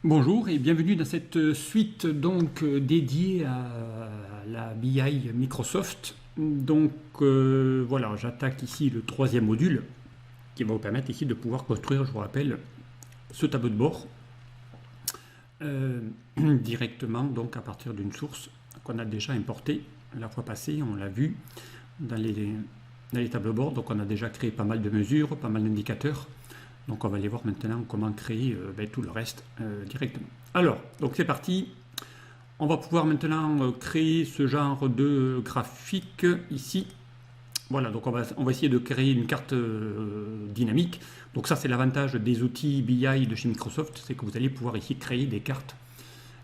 Bonjour et bienvenue dans cette suite dédiée à la BI Microsoft. Voilà, j'attaque ici le troisième module qui va vous permettre ici de pouvoir construire, je vous rappelle, ce tableau de bord directement donc à partir d'une source qu'on a déjà importée la fois passée, on l'a vu dans les tableaux de bord. Donc on a déjà créé pas mal de mesures, pas mal d'indicateurs. Donc on va aller voir maintenant comment créer tout le reste directement. Alors, donc c'est parti. On va pouvoir maintenant créer ce genre de graphique ici. Voilà, donc on va essayer de créer une carte dynamique. Donc ça c'est l'avantage des outils BI de chez Microsoft, c'est que vous allez pouvoir ici créer des cartes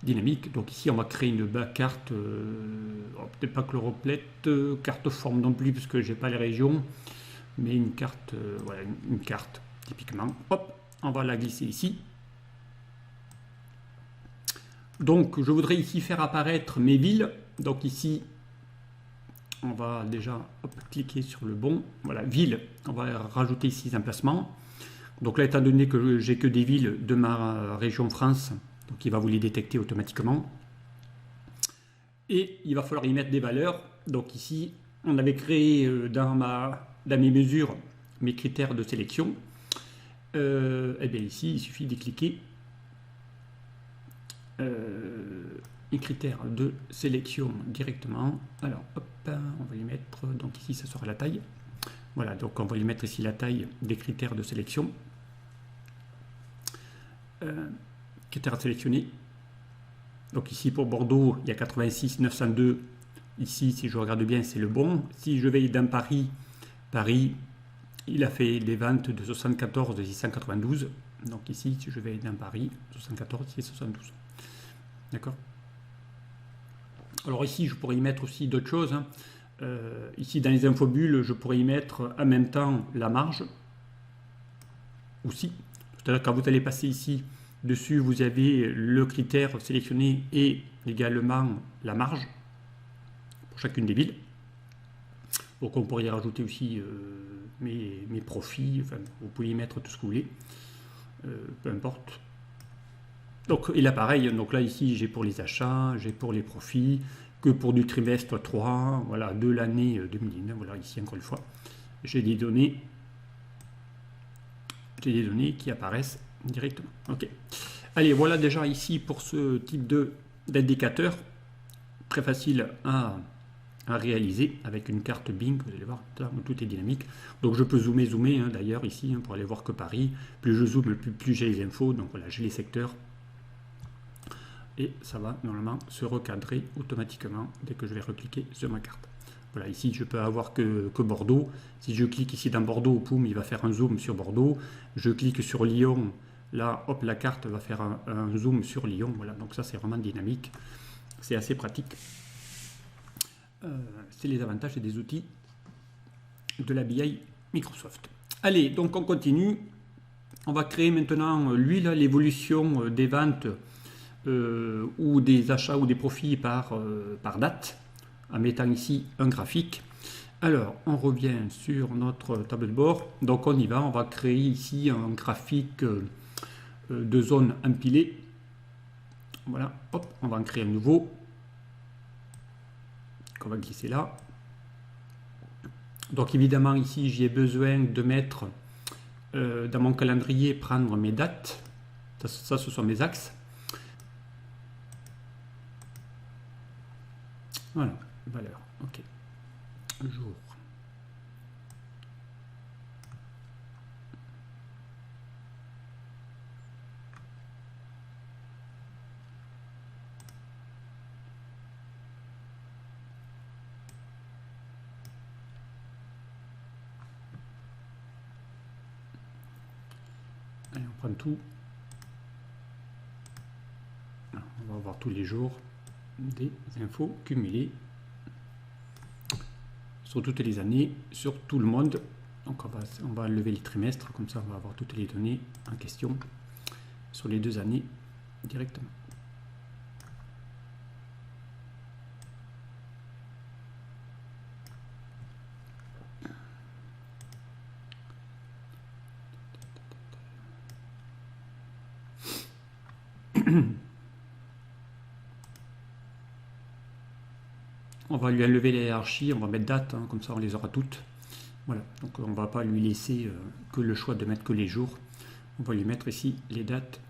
dynamiques. Donc ici on va créer une carte, peut-être pas chloroplet, carte forme non plus parce que j'ai pas les régions, mais une carte, voilà, une carte. Typiquement, hop, on va la glisser ici. Donc, je voudrais ici faire apparaître mes villes. Donc ici, on va déjà cliquer sur le bon. Voilà, ville. On va rajouter ici les emplacements. Donc là, étant donné que j'ai que des villes de ma région France, donc il va vous les détecter automatiquement. Et il va falloir y mettre des valeurs. Donc ici, on avait créé dans mes mesures mes critères de sélection. Et bien ici, il suffit d'y cliquer. Les critères de sélection directement. Alors, hop, on va y mettre, donc ici, ça sera la taille. Voilà, donc on va y mettre ici la taille des critères de sélection. Critères à sélectionner. Donc ici, pour Bordeaux, il y a 86 902. Ici, si je regarde bien, c'est le bon. Si je vais dans Paris, Paris, il a fait des ventes de 74 et 692. Donc ici, si je vais dans Paris, 74 et 72. D'accord. Alors ici, je pourrais y mettre aussi d'autres choses. Ici, dans les infobules, je pourrais y mettre en même temps la marge. Aussi. C'est-à-dire quand vous allez passer ici, dessus, vous avez le critère sélectionné et également la marge pour chacune des villes. Donc on pourrait y rajouter aussi mes profits. Enfin, vous pouvez y mettre tout ce que vous voulez. Peu importe. Donc, et là pareil, donc là ici j'ai pour les achats, j'ai pour les profits, que pour du trimestre 3, voilà, de l'année 2019, voilà ici encore une fois, j'ai des données qui apparaissent directement. Ok. Allez, voilà déjà ici pour ce type d'indicateur, très facile à réaliser avec une carte Bing, vous allez voir, tout est dynamique. Donc je peux zoomer d'ailleurs ici pour aller voir que Paris, plus je zoome, plus j'ai les infos, donc voilà, j'ai les secteurs. Et ça va normalement se recadrer automatiquement dès que je vais recliquer sur ma carte. Voilà, ici je peux avoir que Bordeaux. Si je clique ici dans Bordeaux, poum, il va faire un zoom sur Bordeaux. Je clique sur Lyon, là, hop, la carte va faire un zoom sur Lyon. Voilà, donc ça c'est vraiment dynamique. C'est assez pratique. C'est les avantages des outils de la BI Microsoft. Allez, donc on continue. On va créer maintenant, lui, l'évolution des ventes ou des achats ou des profits par date, en mettant ici un graphique. Alors, on revient sur notre tableau de bord. Donc, on y va. On va créer ici un graphique de zones empilées. Voilà, hop, on va en créer un nouveau qu'on va glisser là. Donc, évidemment, ici, j'ai besoin de mettre dans mon calendrier, prendre mes dates. Ça, ce sont mes axes. Voilà, valeur, ok. Jour. Allez, on prend tout. On va voir tous les jours des infos cumulées sur toutes les années, sur tout le monde. Donc on va enlever les trimestres, comme ça on va avoir toutes les données en question sur les 2 années directement. On va lui enlever les hiérarchies, on va mettre date, hein, comme ça on les aura toutes. Voilà, donc on ne va pas lui laisser que le choix de mettre que les jours. On va lui mettre ici les dates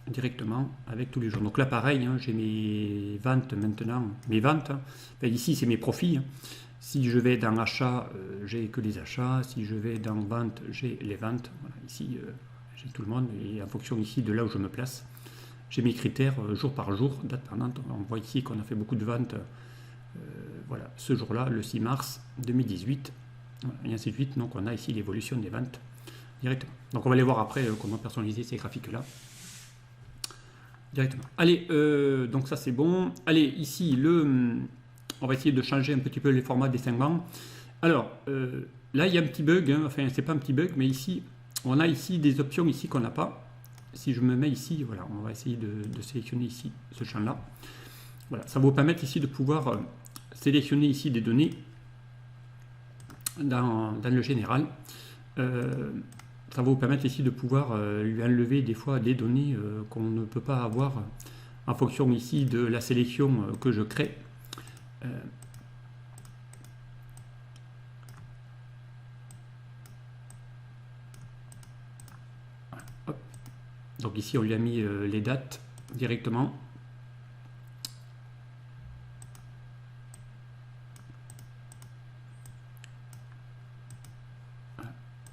directement avec tous les jours. Donc là pareil, hein, j'ai mes ventes maintenant, mes ventes. Hein. Enfin, ici c'est mes profits. Hein. Si je vais dans achat, j'ai que les achats. Si je vais dans vente, j'ai les ventes. Voilà, ici j'ai tout le monde. Et en fonction ici de là où je me place, j'ai mes critères jour par jour, date par date. On voit ici qu'on a fait beaucoup de ventes. Voilà, ce jour-là, le 6 mars 2018, et ainsi de suite. Donc on a ici l'évolution des ventes directement. Donc on va aller voir après comment personnaliser ces graphiques-là directement. Allez, donc ça c'est bon. Allez, ici, on va essayer de changer un petit peu les formats des segments. Alors, là il y a un petit bug, hein. Enfin c'est pas un petit bug, mais ici, on a ici des options ici qu'on n'a pas. Si je me mets ici, voilà, on va essayer de sélectionner ici ce champ-là. Voilà, ça va vous permettre ici de pouvoir sélectionner ici des données dans le général. Ça va vous permettre ici de pouvoir lui enlever des fois des données qu'on ne peut pas avoir en fonction ici de la sélection que je crée. Hop. Donc ici on lui a mis les dates directement.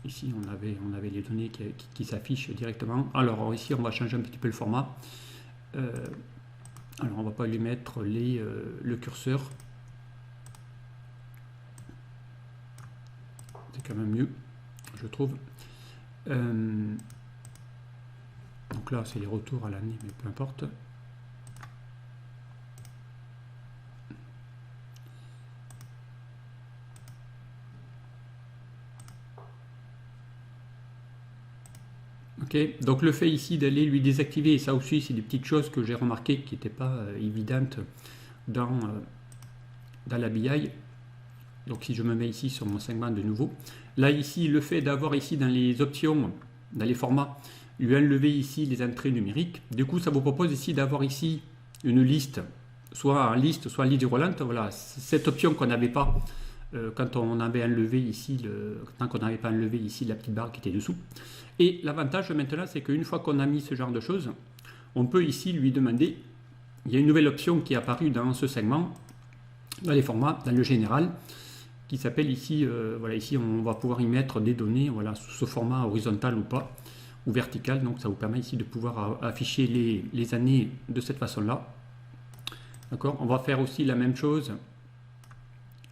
Ici, on avait les données qui s'affichent directement. Alors, ici, on va changer un petit peu le format. Alors, on ne va pas lui mettre le curseur. C'est quand même mieux, je trouve. Donc là, c'est les retours à l'année, mais peu importe. Ok, donc le fait ici d'aller lui désactiver, et ça aussi c'est des petites choses que j'ai remarquées qui n'étaient pas évidentes dans la BI. Donc si je me mets ici sur mon segment de nouveau, là ici le fait d'avoir ici dans les options, dans les formats, lui enlever ici les entrées numériques, du coup ça vous propose ici d'avoir ici une liste, soit en liste, soit en liste déroulante. Voilà, cette option qu'on n'avait pas quand on avait enlevé ici, tant qu'on n'avait pas enlevé ici la petite barre qui était dessous. Et l'avantage maintenant, c'est qu'une fois qu'on a mis ce genre de choses, on peut ici lui demander, il y a une nouvelle option qui est apparue dans ce segment, dans les formats, dans le général, qui s'appelle ici, voilà, ici on va pouvoir y mettre des données, voilà, sous ce format horizontal ou pas, ou vertical, donc ça vous permet ici de pouvoir afficher les années de cette façon-là. D'accord. On va faire aussi la même chose.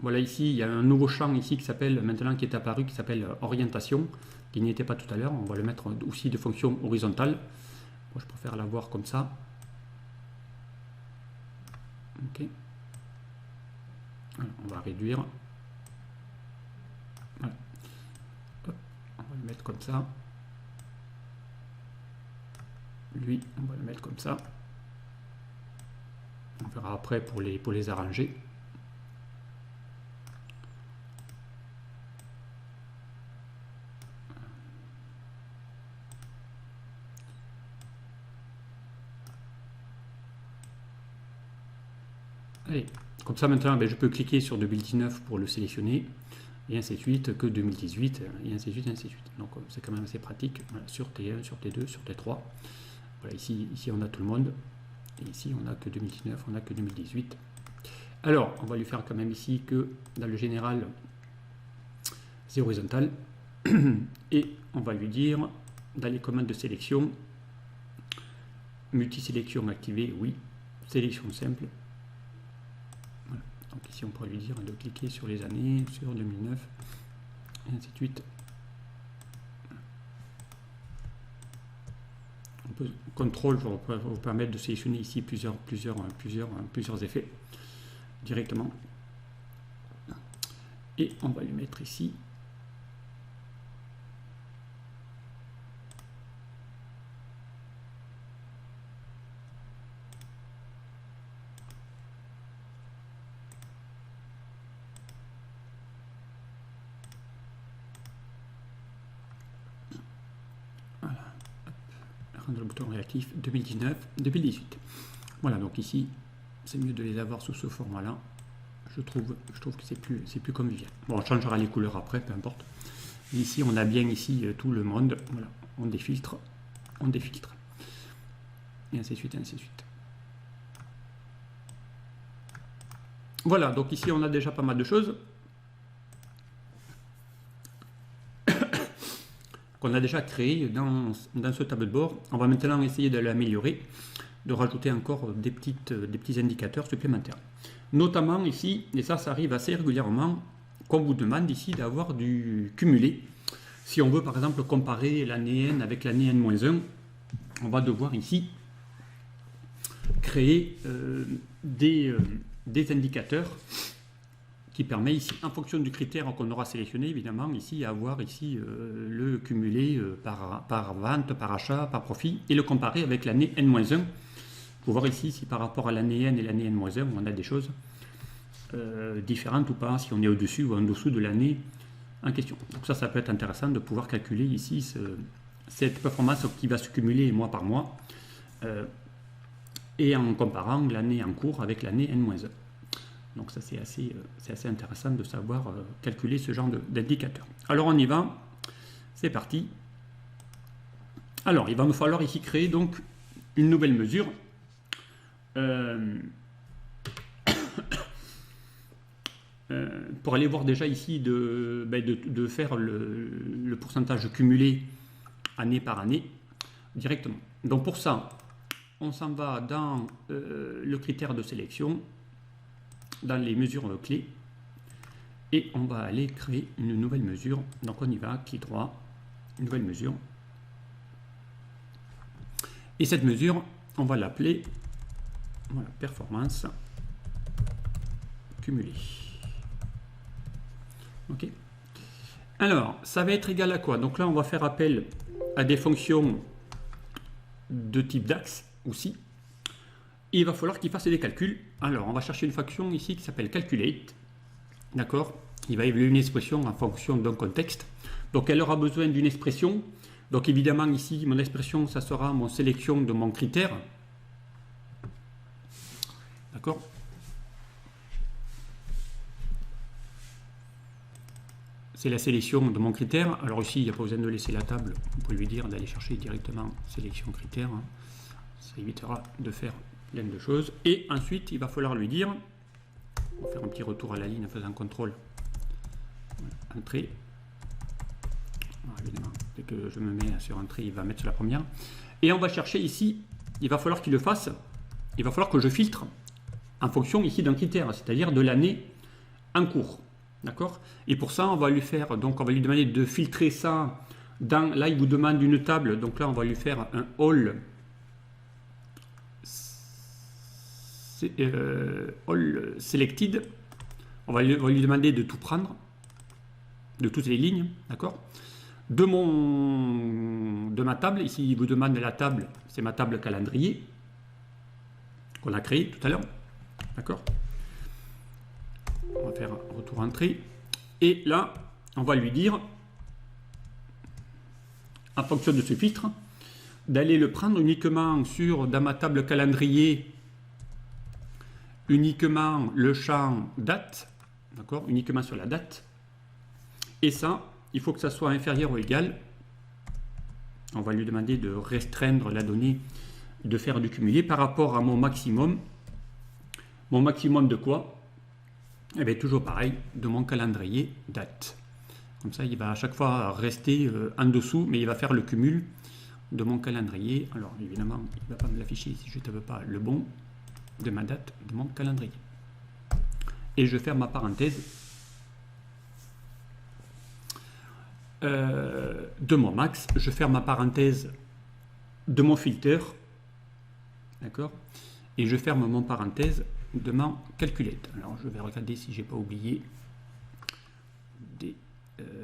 Voilà, ici, il y a un nouveau champ ici qui s'appelle, maintenant qui est apparu, qui s'appelle orientation, qui n'y était pas tout à l'heure. On va le mettre aussi de fonction horizontale. Moi, je préfère l'avoir comme ça. Ok. Alors, on va réduire. Voilà. Hop, on va le mettre comme ça. Lui, on va le mettre comme ça. On verra après pour les arranger. Allez, comme ça maintenant, je peux cliquer sur 2019 pour le sélectionner, et ainsi de suite, que 2018, et ainsi de suite, et ainsi de suite. Donc c'est quand même assez pratique, voilà, sur T1, sur T2, sur T3. Voilà, ici on a tout le monde, et ici on n'a que 2019, on n'a que 2018. Alors, on va lui faire quand même ici que dans le général, c'est horizontal, et on va lui dire, dans les commandes de sélection, multisélection activée, oui, sélection simple. Donc ici on pourrait lui dire de cliquer sur les années, sur 2009, et ainsi de suite. On peut, contrôle va vous permettre de sélectionner ici plusieurs effets directement. Et on va lui mettre ici prendre le bouton réactif 2019-2018. Voilà, donc ici, c'est mieux de les avoir sous ce format-là. Je trouve que c'est plus convivial. Bon, on changera les couleurs après, peu importe. Ici, on a bien ici tout le monde. Voilà, on défiltre. Et ainsi de suite, ainsi de suite. Voilà, donc ici, on a déjà pas mal de choses qu'on a déjà créées dans ce tableau de bord. On va maintenant essayer de l'améliorer, de rajouter encore des petits indicateurs supplémentaires. Notamment ici, et ça arrive assez régulièrement, qu'on vous demande ici d'avoir du cumulé. Si on veut par exemple comparer l'année N avec l'année N-1, on va devoir ici créer des indicateurs qui permet ici, en fonction du critère qu'on aura sélectionné, évidemment, ici, à avoir ici le cumulé par vente, par achat, par profit, et le comparer avec l'année N-1, pour voir ici si par rapport à l'année N et l'année N-1, on a des choses différentes ou pas, si on est au-dessus ou en dessous de l'année en question. Donc ça peut être intéressant de pouvoir calculer ici cette performance qui va se cumuler mois par mois, et en comparant l'année en cours avec l'année N-1. Donc ça c'est assez intéressant de savoir calculer ce genre d'indicateur. Alors on y va, c'est parti. Alors il va me falloir ici créer donc une nouvelle mesure. Pour aller voir déjà ici de faire le pourcentage cumulé année par année directement. Donc pour ça, on s'en va dans le critère de sélection, dans les mesures clés, et on va aller créer une nouvelle mesure. Donc on y va, clic droit, nouvelle mesure. Et cette mesure, on va l'appeler voilà, performance cumulée. Ok. Alors, ça va être égal à quoi? Donc là, on va faire appel à des fonctions de type DAX aussi. Et il va falloir qu'il fasse des calculs. Alors, on va chercher une fonction ici qui s'appelle calculate. D'accord? Il va évaluer une expression en fonction d'un contexte. Donc, elle aura besoin d'une expression. Donc, évidemment, ici, mon expression, ça sera mon sélection de mon critère. D'accord? C'est la sélection de mon critère. Alors ici, il n'y a pas besoin de laisser la table. Vous pouvez lui dire d'aller chercher directement sélection critère. Ça évitera de faire plein de choses. Et ensuite, il va falloir lui dire, on va faire un petit retour à la ligne en faisant CTRL, entrée. Alors, évidemment, dès que je me mets sur entrée, il va mettre sur la première. Et on va chercher ici, il va falloir qu'il le fasse. Il va falloir que je filtre en fonction ici d'un critère, c'est-à-dire de l'année en cours. D'accord? Et pour ça, on va lui faire, donc on va lui demander de filtrer ça dans, là il vous demande une table, donc là on va lui faire un all selected. On va lui demander de tout prendre, de toutes les lignes, d'accord? De ma table, ici il vous demande la table, c'est ma table calendrier qu'on a créée tout à l'heure, d'accord? On va faire un retour entrée. Et là, on va lui dire, en fonction de ce filtre, d'aller le prendre uniquement dans ma table calendrier, uniquement le champ date, d'accord, uniquement sur la date. Et ça, il faut que ça soit inférieur ou égal. On va lui demander de restreindre la donnée, de faire du cumulé par rapport à mon maximum. Mon maximum de quoi? Eh bien, toujours pareil, de mon calendrier date. Comme ça, il va à chaque fois rester en dessous, mais il va faire le cumul de mon calendrier. Alors, évidemment, il ne va pas me l'afficher si je ne tape pas le bon de ma date de mon calendrier. Et je ferme ma parenthèse de mon max. Je ferme ma parenthèse de mon filter. D'accord? Et je ferme mon parenthèse de mon calculate. Alors je vais regarder si j'ai pas oublié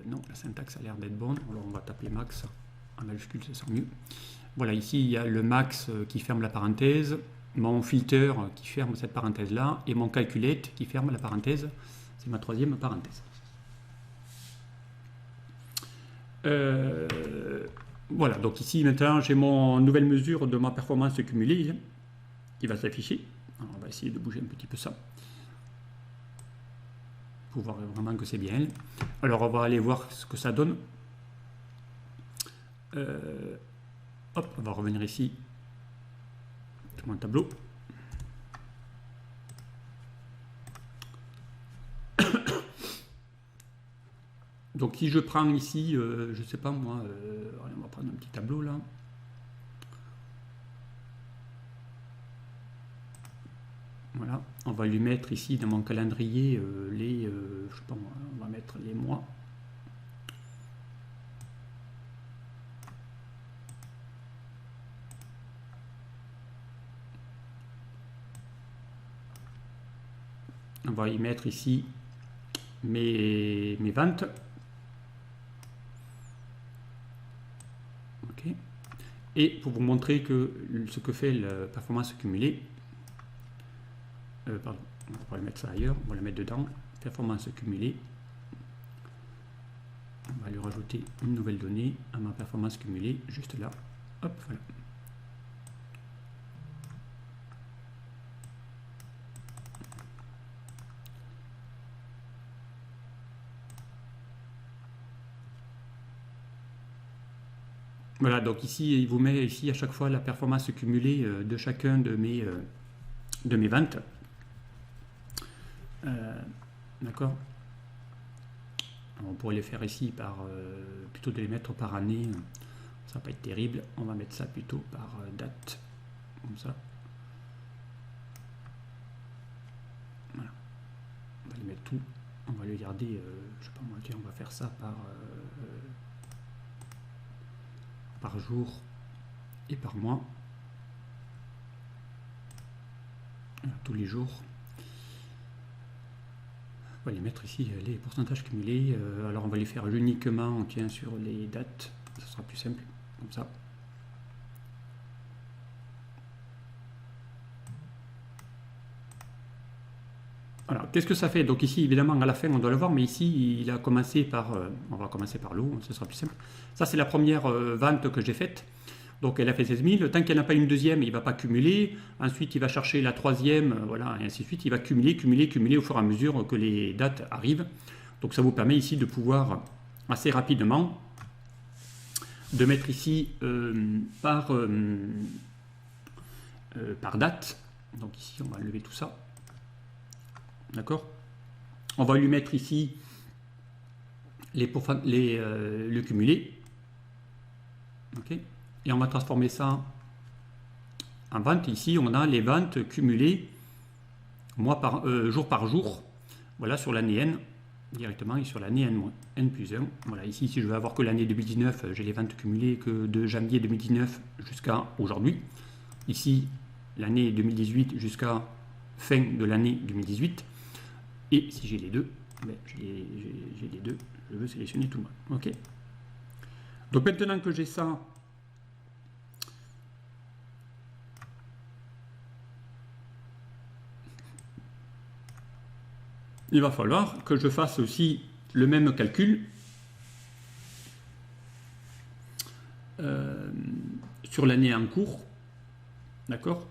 non, la syntaxe a l'air d'être bonne. Alors on va taper max en majuscule, ça sent mieux. Voilà, ici il y a le max qui ferme la parenthèse, mon filter qui ferme cette parenthèse là, et mon calculate qui ferme la parenthèse. C'est ma troisième parenthèse. Voilà, donc ici maintenant j'ai mon nouvelle mesure de ma performance cumulée qui va s'afficher. On va essayer de bouger un petit peu ça pour voir vraiment que c'est bien. Alors on va aller voir ce que ça donne. Hop, on va revenir ici sur mon tableau. Donc si je prends ici, je sais pas moi, on va prendre un petit tableau là. Voilà, on va lui mettre ici dans mon calendrier les, je sais pas moi, on va mettre les mois. On va y mettre ici mes ventes. Ok. Et pour vous montrer que ce que fait la performance cumulée, pardon, on va le mettre ça ailleurs, on va le mettre dedans, performance cumulée. On va lui rajouter une nouvelle donnée à ma performance cumulée, juste là. Hop, voilà. Voilà, donc ici, il vous met ici à chaque fois la performance cumulée de chacun de mes ventes. D'accord. On pourrait les faire ici par plutôt de les mettre par année, ça va pas être terrible. On va mettre ça plutôt par date, comme ça. Voilà. On va les mettre tout. On va les garder, je sais pas moi, tiens, on va faire ça par jour et par mois. Voilà, tous les jours. On va les mettre ici, les pourcentages cumulés. Alors on va les faire uniquement tiens, sur les dates, ça sera plus simple, comme ça. Alors, qu'est-ce que ça fait? Donc ici, évidemment, à la fin, on doit le voir, mais ici, il a commencé par... on va commencer par l'eau, ce sera plus simple. Ça, c'est la première vente que j'ai faite. Donc, elle a fait 16 000. Tant qu'elle n'a pas une deuxième, il ne va pas cumuler. Ensuite, il va chercher la troisième, voilà, et ainsi de suite. Il va cumuler, cumuler, cumuler au fur et à mesure que les dates arrivent. Donc, ça vous permet ici de pouvoir, assez rapidement, de mettre ici par date. Donc, ici, on va lever tout ça. D'accord. On va lui mettre ici le cumulé. Ok. Et on va transformer ça en vente. Ici, on a les ventes cumulées jour par jour. Voilà, sur l'année N directement et sur l'année N plus 1. Voilà, ici, si je veux avoir que l'année 2019, j'ai les ventes cumulées que de janvier 2019 jusqu'à aujourd'hui. Ici, l'année 2018 jusqu'à fin de l'année 2018. Et si j'ai les deux, ben, j'ai les deux, je veux sélectionner tout le monde. Ok. Donc maintenant que j'ai ça, il va falloir que je fasse aussi le même calcul sur l'année en cours. D'accord,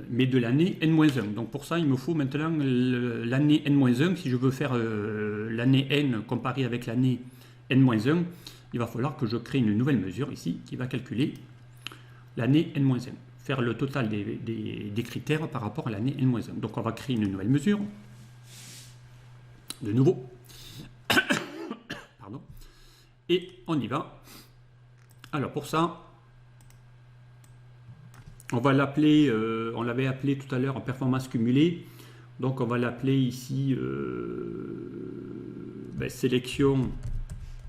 mais de l'année N-1. Donc pour ça, il me faut maintenant l'année N-1. Si je veux faire l'année N comparée avec l'année N-1, il va falloir que je crée une nouvelle mesure ici qui va calculer l'année N-1. Faire le total des critères par rapport à l'année N-1. Donc on va créer une nouvelle mesure. De nouveau. Pardon. Et on y va. Alors pour ça, on va l'appeler, on l'avait appelé tout à l'heure en performance cumulée. Donc on va l'appeler ici sélection,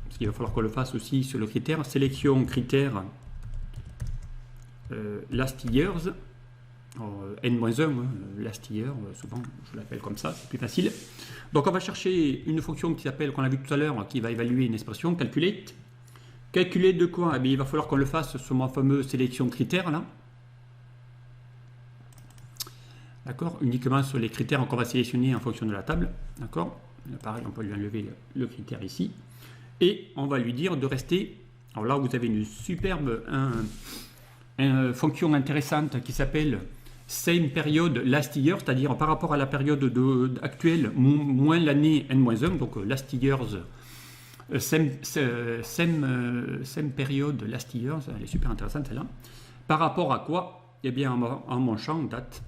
parce qu'il va falloir qu'on le fasse aussi sur le critère, sélection critère last years, N-1, last year, souvent je l'appelle comme ça, c'est plus facile. Donc on va chercher une fonction qui s'appelle, qu'on a vu tout à l'heure, qui va évaluer une expression, calculate. Calculate de quoi? Eh bien, il va falloir qu'on le fasse sur ma fameuse sélection critère là. D'accord, uniquement sur les critères qu'on va sélectionner en fonction de la table. D'accord, pareil, on peut lui enlever le critère ici. Et on va lui dire de rester. Alors là, vous avez une superbe fonction intéressante qui s'appelle same period last year, c'est-à-dire par rapport à la période actuelle moins l'année n-1, donc last year's same period last year, elle est super intéressante celle-là. Par rapport à quoi? Eh bien en mon champ date.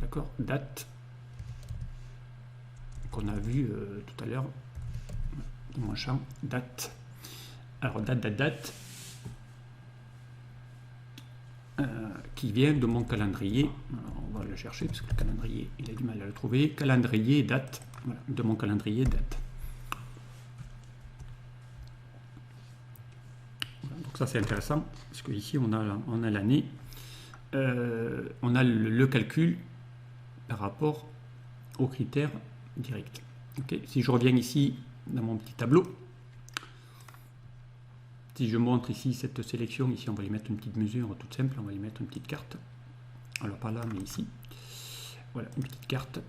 D'accord, date qu'on a vu tout à l'heure dans mon champ date. Alors date qui vient de mon calendrier. Alors, on va le chercher parce que le calendrier il a du mal à le trouver. Calendrier date, voilà, de mon calendrier date. Voilà, donc ça c'est intéressant parce que ici on a l'année, on a le calcul par rapport aux critères directs. Okay. Si je reviens ici dans mon petit tableau, si je montre ici cette sélection, ici on va y mettre une petite mesure toute simple, on va y mettre une petite carte. Alors pas là, mais ici. Voilà, une petite carte.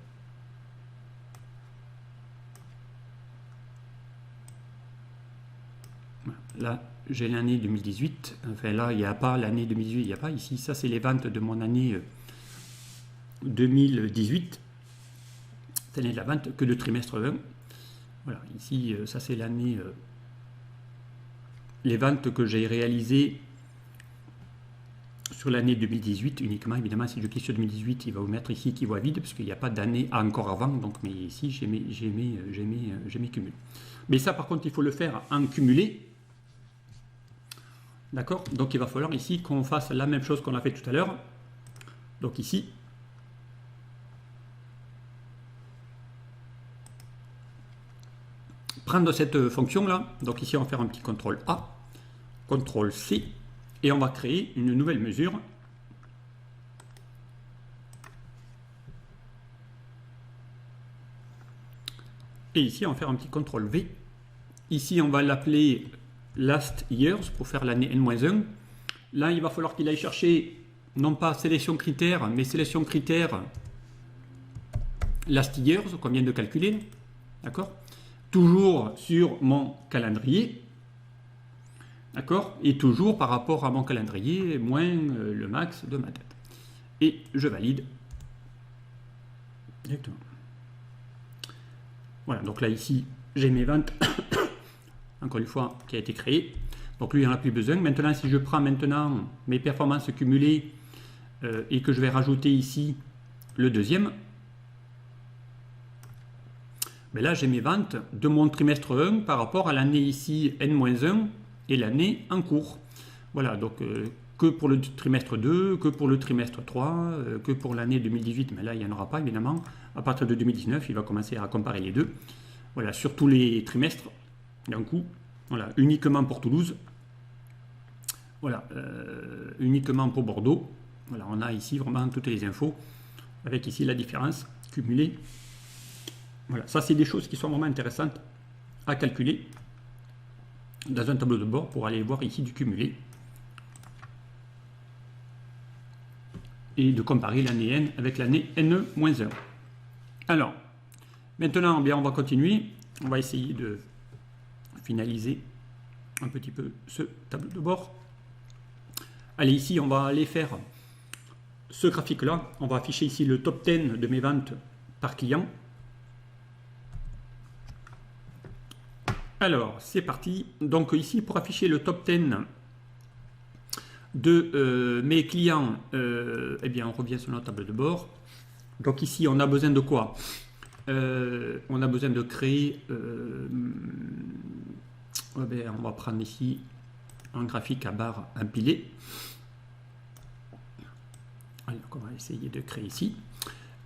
Voilà. Là, j'ai l'année 2018. Enfin là, il n'y a pas l'année 2018, il n'y a pas ici. Ça, c'est les ventes de mon année 2018. C'est l'année de la vente que le trimestre 1. Voilà, ici, ça c'est l'année... les ventes que j'ai réalisées sur l'année 2018 uniquement. Évidemment, si je clique sur 2018, il va vous mettre ici qui voit vide, parce qu'il n'y a pas d'année encore avant. Donc, mais ici, j'ai mes cumuls. Mais ça, par contre, il faut le faire en cumulé. D'accord? Donc, il va falloir ici qu'on fasse la même chose qu'on a fait tout à l'heure. Donc, ici, prendre cette fonction-là. Donc, ici, on va faire un petit CTRL A. CTRL C et on va créer une nouvelle mesure. Et ici, on va faire un petit CTRL V. Ici, on va l'appeler last years pour faire l'année n-1. Là, il va falloir qu'il aille chercher non pas sélection critères, mais sélection critères last years qu'on vient de calculer. D'accord? Toujours sur mon calendrier. D'accord? Et toujours par rapport à mon calendrier, moins le max de ma date. Et je valide. Exactement. Voilà, donc là ici, j'ai mes ventes, encore une fois, qui a été créé. Donc lui, il n'y en a plus besoin. Maintenant, si je prends maintenant mes performances cumulées et que je vais rajouter ici le deuxième, mais là, j'ai mes ventes de mon trimestre 1 par rapport à l'année ici N-1 et l'année en cours. Voilà, donc que pour le trimestre 2, que pour le trimestre 3, que pour l'année 2018, mais là il n'y en aura pas évidemment. À partir de 2019, il va commencer à comparer les deux. Voilà, sur tous les trimestres, d'un coup, voilà, uniquement pour Toulouse, voilà, uniquement pour Bordeaux. Voilà, on a ici vraiment toutes les infos, avec ici la différence cumulée. Voilà, ça c'est des choses qui sont vraiment intéressantes à calculer dans un tableau de bord pour aller voir ici du cumulé et de comparer l'année N avec l'année N-1. Alors, maintenant, bien, on va continuer. On va essayer de finaliser un petit peu ce tableau de bord. Allez, ici, on va aller faire ce graphique-là. On va afficher ici le top 10 de mes ventes par client. Alors, c'est parti. Donc ici, pour afficher le top 10 de mes clients, eh bien, on revient sur notre tableau de bord. Donc ici, on a besoin de quoi? On a besoin de créer... on va prendre ici un graphique à barre empilée. Alors, on va essayer de créer ici.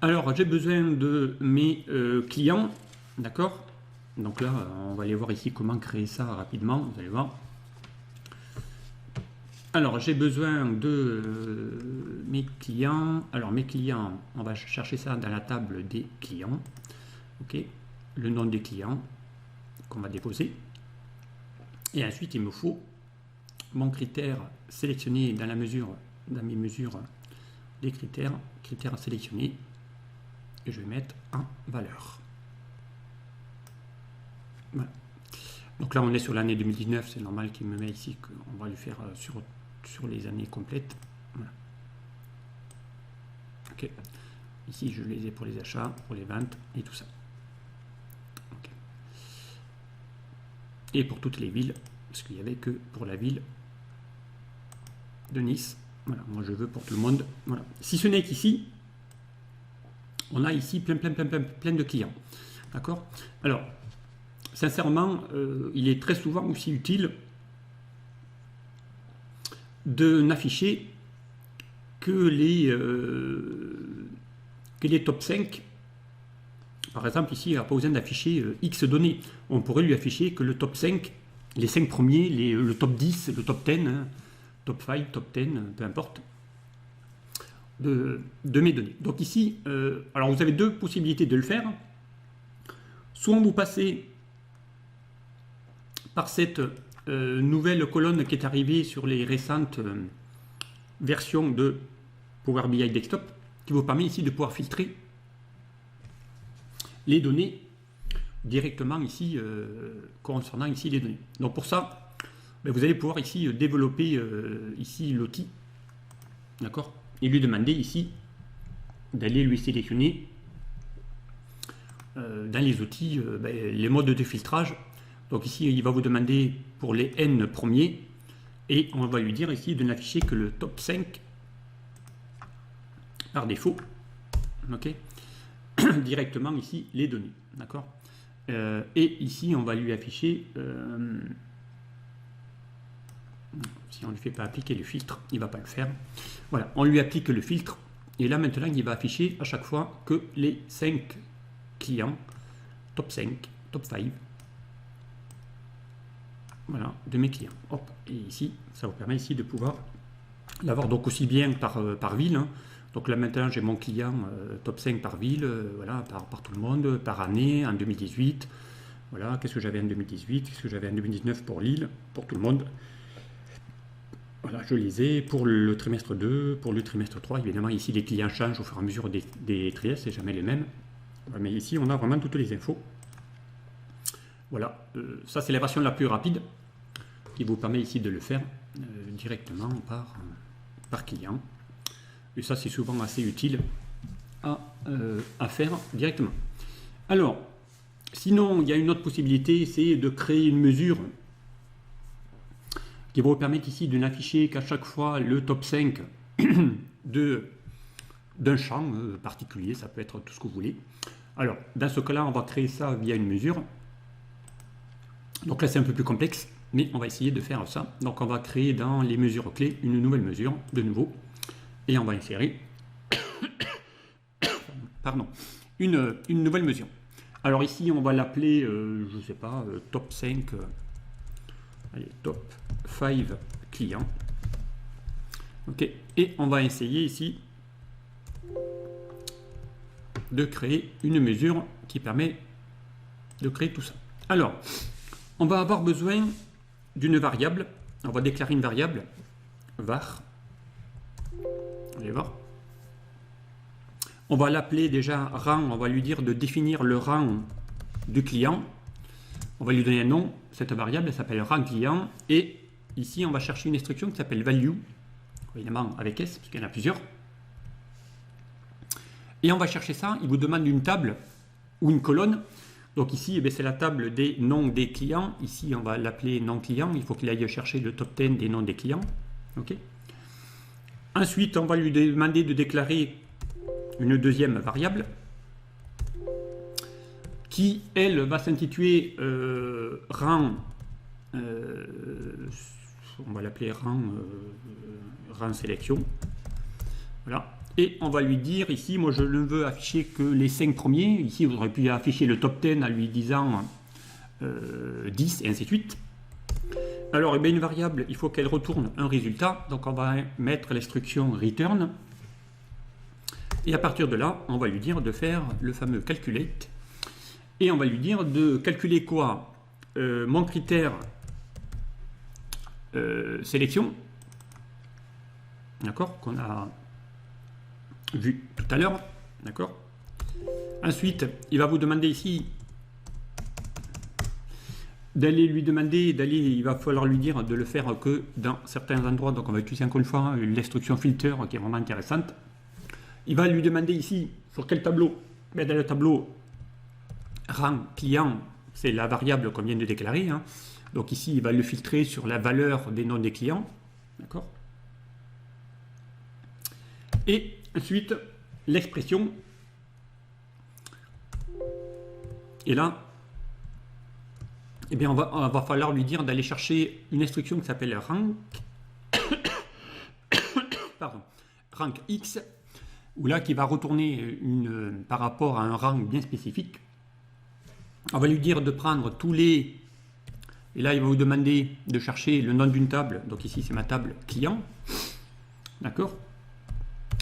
Alors, j'ai besoin de mes clients, d'accord? Donc là, on va aller voir ici comment créer ça rapidement, vous allez voir. Alors, j'ai besoin de mes clients. Alors, mes clients, on va chercher ça dans la table des clients. OK, le nom des clients qu'on va déposer. Et ensuite, il me faut mon critère sélectionné dans la mesure, dans mes mesures des critères sélectionnés. et je vais mettre en valeur. Voilà. Donc là on est sur l'année 2019, c'est normal qu'il me met ici qu'on va lui faire sur les années complètes. Voilà. Ok. Ici je les ai pour les achats, pour les ventes et tout ça. Okay. Et pour toutes les villes, parce qu'il n'y avait que pour la ville de Nice. Voilà, moi je veux pour tout le monde. Voilà. Si ce n'est qu'ici, on a ici plein de clients. D'accord? Alors, sincèrement, il est très souvent aussi utile de n'afficher que les top 5. Par exemple, ici, il n'y a pas besoin d'afficher X données. On pourrait lui afficher que le top 5, les 5 premiers, le top 10, le top 10, hein, top 5, top 10, peu importe, de mes données. Donc ici, alors vous avez deux possibilités de le faire. Soit vous passez par cette nouvelle colonne qui est arrivée sur les récentes versions de Power BI Desktop, qui vous permet ici de pouvoir filtrer les données directement ici, concernant ici les données. Donc pour ça, ben vous allez pouvoir ici développer ici l'outil, d'accord, et lui demander ici d'aller lui sélectionner dans les outils les modes de filtrage. Donc ici il va vous demander pour les N premiers et on va lui dire ici de n'afficher que le top 5 par défaut, ok, directement ici les données, d'accord. Et ici on va lui afficher si on ne lui fait pas appliquer le filtre, il ne va pas le faire. Voilà, on lui applique le filtre et là maintenant il va afficher à chaque fois que les 5 clients top 5, top 5, voilà, de mes clients. Hop, et ici ça vous permet ici de pouvoir l'avoir donc aussi bien par ville, hein. Donc là maintenant j'ai mon client top 5 par ville, voilà, par tout le monde, par année, en 2018. Voilà, qu'est-ce que j'avais en 2018, qu'est-ce que j'avais en 2019 pour Lille, pour tout le monde. Voilà, je les ai pour le trimestre 2, pour le trimestre 3. Évidemment, ici les clients changent au fur et à mesure des trimestres, c'est jamais les mêmes. Voilà, mais ici on a vraiment toutes les infos. Voilà, ça c'est la version la plus rapide qui vous permet ici de le faire directement par client. Et ça, c'est souvent assez utile à faire directement. Alors, sinon, il y a une autre possibilité, c'est de créer une mesure qui va vous permettre ici de n'afficher qu'à chaque fois le top 5 d'un champ particulier. Ça peut être tout ce que vous voulez. Alors, dans ce cas-là, on va créer ça via une mesure. Donc là, c'est un peu plus complexe, mais on va essayer de faire ça. Donc, on va créer dans les mesures clés une nouvelle mesure, de nouveau. Et on va insérer pardon, une nouvelle mesure. Alors ici, on va l'appeler, je ne sais pas, top 5, allez, top 5 clients. Ok, et on va essayer ici de créer une mesure qui permet de créer tout ça. Alors, on va avoir besoin d'une variable. On va déclarer une variable var. Allez voir. On va l'appeler déjà rang, on va lui dire de définir le rang du client. On va lui donner un nom, cette variable elle s'appelle rang client. Et ici on va chercher une instruction qui s'appelle value, évidemment avec S, parce qu'il y en a plusieurs. Et on va chercher ça, il vous demande une table ou une colonne. Donc ici eh c'est la table des noms des clients. Ici on va l'appeler nom client, il faut qu'il aille chercher le top 10 des noms des clients. Ok. Ensuite, on va lui demander de déclarer une deuxième variable qui, elle, va s'intituler rang, on va l'appeler rang sélection. Voilà. Et on va lui dire ici, moi je ne veux afficher que les 5 premiers. Ici, vous aurez pu afficher le top 10 en lui disant 10 et ainsi de suite. Alors, eh bien, une variable, il faut qu'elle retourne un résultat. Donc, on va mettre l'instruction return. Et à partir de là, on va lui dire de faire le fameux calculate. Et on va lui dire de calculer quoi? Mon critère sélection, d'accord, qu'on a vu tout à l'heure, d'accord. Ensuite, il va vous demander ici il va falloir lui dire de le faire que dans certains endroits. Donc on va utiliser encore une fois l'instruction filter qui est vraiment intéressante. Il va lui demander ici sur quel tableau. Dans le tableau rang client, c'est la variable qu'on vient de déclarer. Hein. Donc ici, il va le filtrer sur la valeur des noms des clients. D'accord. Et ensuite, l'expression. Et là, eh bien, on va falloir lui dire d'aller chercher une instruction qui s'appelle rank, pardon, rank X, où là, qui va retourner par rapport à un rang bien spécifique. On va lui dire de prendre tous les... Et là, il va vous demander de chercher le nom d'une table. Donc ici, c'est ma table client. D'accord.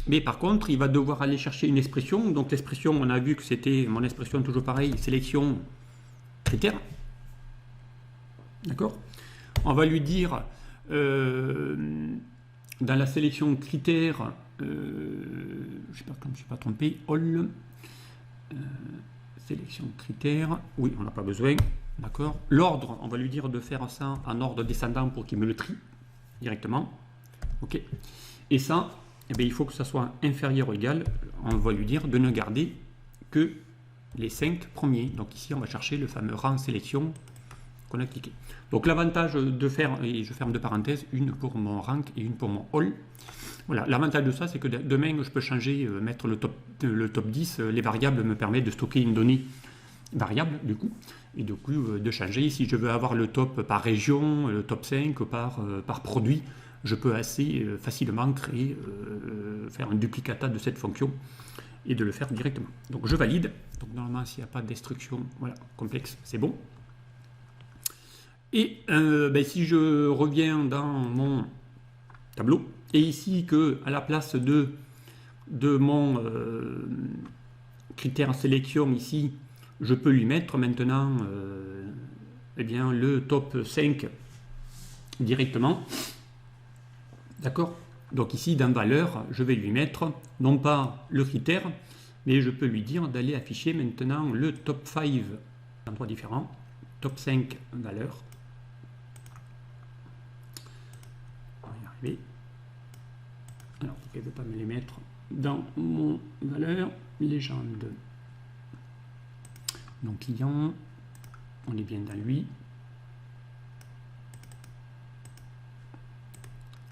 Mais par contre, il va devoir aller chercher une expression. Donc l'expression, on a vu que c'était mon expression toujours pareil, sélection critère. D'accord. On va lui dire dans la sélection critère, je ne sais pas comme je ne suis pas trompé, all sélection critère. Oui, on n'a pas besoin. D'accord. L'ordre, on va lui dire de faire ça en ordre descendant pour qu'il me le trie directement. Ok. Et ça, eh bien, il faut que ça soit inférieur ou égal. On va lui dire de ne garder que les 5 premiers. Donc ici, on va chercher le fameux rang sélection qu'on a cliqué. Donc l'avantage de faire, et je ferme deux parenthèses, une pour mon rank et une pour mon all. Voilà, l'avantage de ça, c'est que demain, je peux changer, mettre le top 10. Les variables me permettent de stocker une donnée variable, du coup, et du coup, de changer. Si je veux avoir le top par région, le top 5 par produit, je peux assez facilement créer, faire un duplicata de cette fonction et de le faire directement. Donc je valide. Donc normalement, s'il n'y a pas d'instruction voilà, complexe, c'est bon. Et si je reviens dans mon tableau, et ici que à la place de mon critère sélection ici, je peux lui mettre maintenant eh bien, le top 5 directement. D'accord. Donc ici, dans valeur, je vais lui mettre non pas le critère, mais je peux lui dire d'aller afficher maintenant le top 5 endroits différents, top 5 valeurs. On va y arriver. Alors, je ne vais pas me les mettre dans mon valeur légende. Nom client, on est bien dans lui.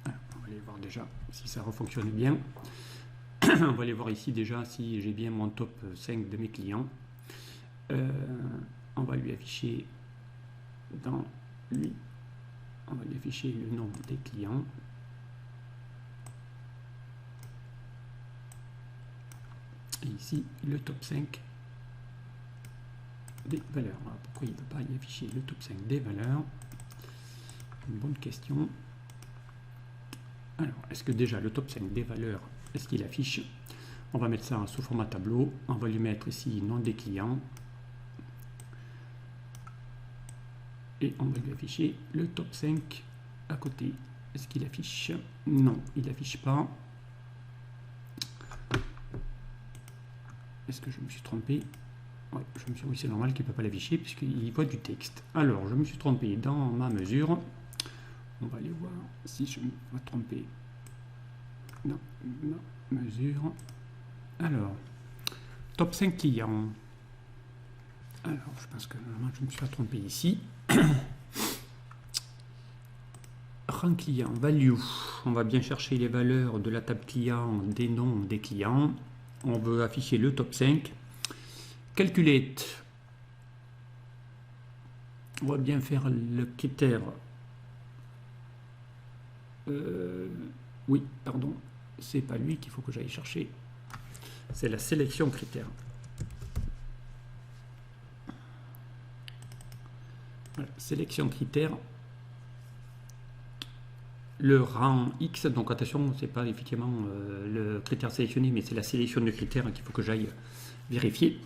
Alors, on va aller voir déjà si ça refonctionne bien. On va aller voir ici déjà si j'ai bien mon top 5 de mes clients. On va lui afficher dans lui, on va lui afficher le nom des clients. Et ici, le top 5 des valeurs. Alors, pourquoi il ne veut pas y afficher le top 5 des valeurs? Une bonne question. Alors, est-ce que déjà le top 5 des valeurs, est-ce qu'il affiche? On va mettre ça sous format tableau. On va lui mettre ici nom des clients. Et on va lui afficher le top 5 à côté. Est-ce qu'il affiche? Non, il n'affiche pas. Est-ce que je me suis trompé? Oui, c'est normal qu'il ne peut pas l'afficher puisqu'il voit du texte. Alors, je me suis trompé dans ma mesure. On va aller voir si je me suis trompé dans ma mesure. Alors, top 5 clients. Alors, je pense que normalement, je me suis pas trompé ici. Rang client, value. On va bien chercher les valeurs de la table client, des noms des clients. On veut afficher le top 5. Calculate. On va bien faire le critère. Oui, pardon. C'est pas lui qu'il faut que j'aille chercher. C'est la sélection critère. Voilà, sélection critère. Le rang X, donc attention, c'est pas effectivement le critère sélectionné, mais c'est la sélection de critères qu'il faut que j'aille vérifier.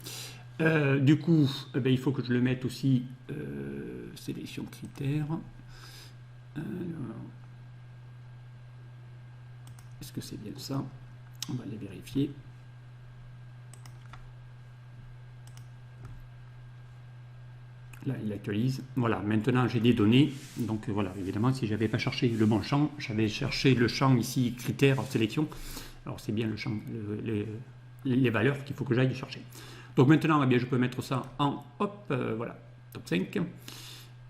Du coup, il faut que je le mette aussi sélection critères. Est-ce que c'est bien ça? On va les vérifier. Là, il actualise. Voilà, maintenant j'ai des données. Donc voilà, évidemment, si je n'avais pas cherché le bon champ, j'avais cherché le champ ici, critères, sélection. Alors c'est bien le champ, les valeurs qu'il faut que j'aille chercher. Donc maintenant, eh bien, je peux mettre ça en, hop, voilà, top 5.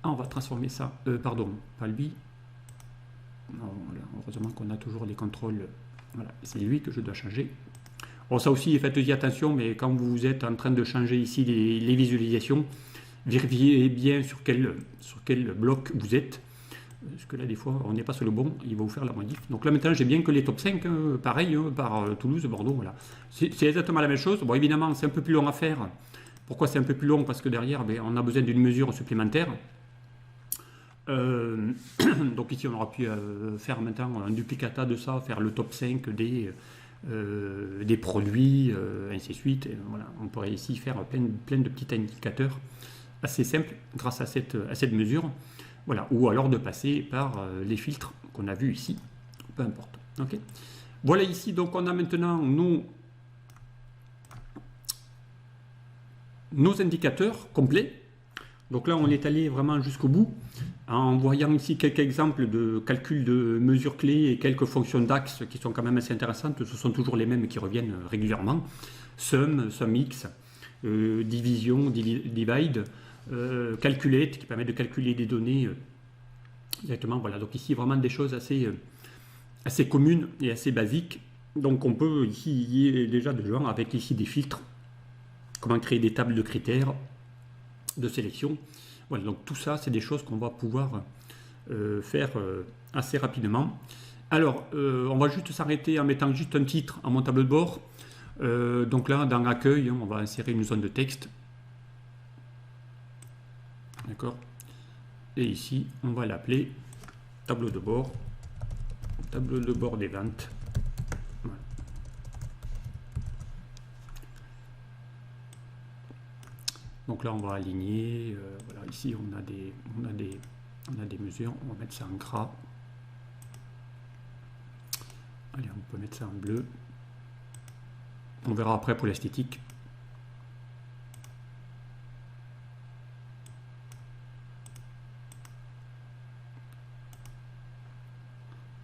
On va transformer ça, pardon, pas lui. Non, voilà, heureusement qu'on a toujours les contrôles. Voilà, c'est lui que je dois changer. Bon, ça aussi, faites-y attention, mais quand vous êtes en train de changer ici les visualisations, vérifiez bien sur quel bloc vous êtes. Parce que là, des fois, on n'est pas sur le bon, il va vous faire la modif. Donc là, maintenant, j'ai bien que les top 5, pareil, par Toulouse, Bordeaux, voilà. C'est exactement la même chose. Bon, évidemment, c'est un peu plus long à faire. Pourquoi c'est un peu plus long? Parce que derrière, ben, on a besoin d'une mesure supplémentaire. Donc ici, on aura pu faire maintenant un duplicata de ça, faire le top 5 des produits, ainsi de suite. Et voilà, on pourrait ici faire plein de petits indicateurs assez simples grâce à cette mesure. Voilà, ou alors de passer par les filtres qu'on a vus ici, peu importe. Okay. Voilà ici, donc on a maintenant nos indicateurs complets. Donc là, on est allé vraiment jusqu'au bout, en voyant ici quelques exemples de calcul de mesures clés et quelques fonctions d'axe qui sont quand même assez intéressantes. Ce sont toujours les mêmes qui reviennent régulièrement. Sum, SumX, division, divide, calculate, qui permet de calculer des données directement. Voilà, donc ici, vraiment des choses assez communes et assez basiques. Donc on peut ici y est déjà de genre avec ici des filtres, comment créer des tables de critères, de sélection. Voilà, donc tout ça, c'est des choses qu'on va pouvoir faire assez rapidement. Alors, on va juste s'arrêter en mettant juste un titre à mon tableau de bord. Donc là, dans accueil, on va insérer une zone de texte. D'accord. Et ici, on va l'appeler tableau de bord des ventes. Voilà. Donc là, on va aligner. Voilà, ici, on a des mesures. On va mettre ça en gras. Allez, on peut mettre ça en bleu. On verra après pour l'esthétique.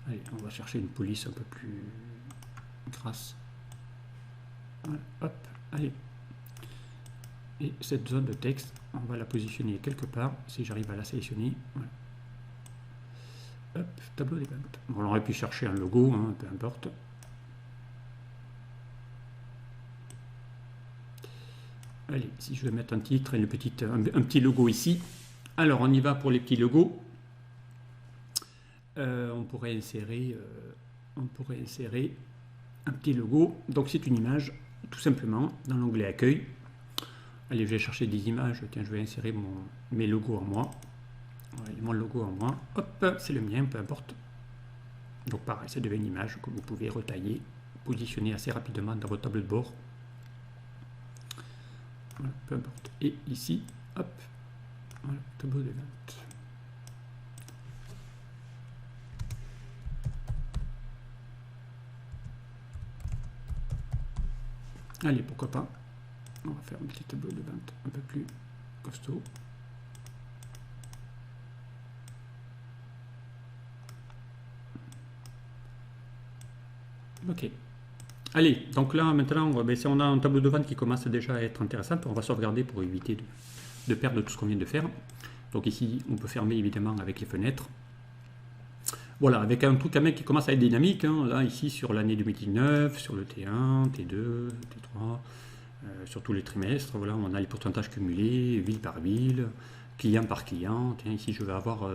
Allez, on va chercher une police un peu plus grasse. Voilà, hop, allez. Et cette zone de texte, on va la positionner quelque part, si j'arrive à la sélectionner. Voilà. Hop, tableau des ventes. Bon, on aurait pu chercher un logo, hein, peu importe. Allez, si je vais mettre un titre et un petit logo ici. Alors, on y va pour les petits logos. On pourrait insérer un petit logo. Donc, c'est une image, tout simplement, dans l'onglet accueil. Allez, je vais chercher des images. Tiens, je vais insérer mes logos en moi. Ouais, mon logo en moi. Hop, c'est le mien, peu importe. Donc, pareil, ça devient une image que vous pouvez retailler, positionner assez rapidement dans votre tableau de bord. Voilà, peu importe. Et ici, hop, voilà, tableau des ventes. Allez, pourquoi pas. On va faire un petit tableau de vente un peu plus costaud. Ok. Allez, donc là maintenant, si on a un tableau de vente qui commence déjà à être intéressant, on va sauvegarder pour éviter de perdre tout ce qu'on vient de faire. Donc ici, on peut fermer évidemment avec les fenêtres. Voilà, avec un truc quand même qui commence à être dynamique, hein, là ici sur l'année 2019, sur le T1, T2, T3, sur tous les trimestres, voilà, on a les pourcentages cumulés, ville par ville, client par client. Tiens, ici je vais avoir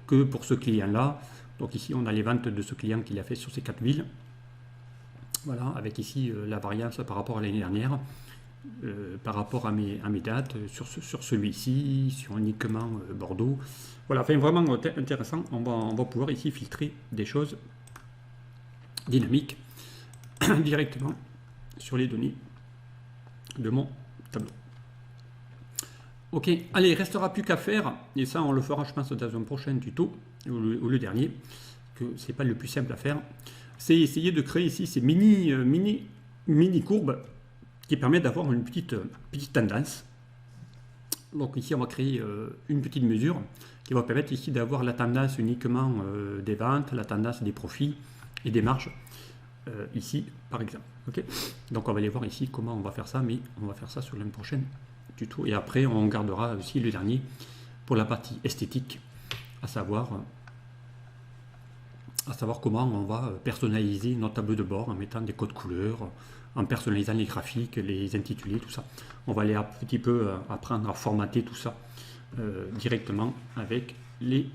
que pour ce client-là. Donc ici on a les ventes de ce client qu'il a fait sur ces 4 villes. Voilà, avec ici la variance par rapport à l'année dernière, par rapport à mes dates, sur celui-ci, sur uniquement Bordeaux. Voilà, enfin vraiment intéressant. On va pouvoir ici filtrer des choses dynamiques directement sur les données de mon tableau. Ok, allez, il ne restera plus qu'à faire, et ça on le fera je pense dans un prochain tuto, ou le dernier, que c'est pas le plus simple à faire. C'est essayer de créer ici ces mini courbes qui permettent d'avoir une petite tendance Donc ici, on va créer une petite mesure qui va permettre ici d'avoir la tendance uniquement des ventes, la tendance des profits et des marges, ici par exemple. Okay, donc on va aller voir ici comment on va faire ça, mais on va faire ça sur le prochain tuto. Et après, on gardera aussi le dernier pour la partie esthétique, à savoir comment on va personnaliser notre tableau de bord en mettant des codes couleurs, en personnalisant les graphiques, les intitulés, tout ça. On va aller un petit peu apprendre à formater tout ça directement avec les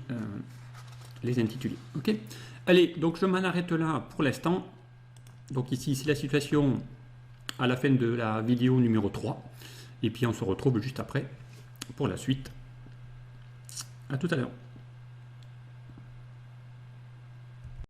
intitulés. Ok. Allez, donc je m'en arrête là pour l'instant. Donc ici, c'est la situation à la fin de la vidéo numéro 3. Et puis on se retrouve juste après pour la suite. À tout à l'heure.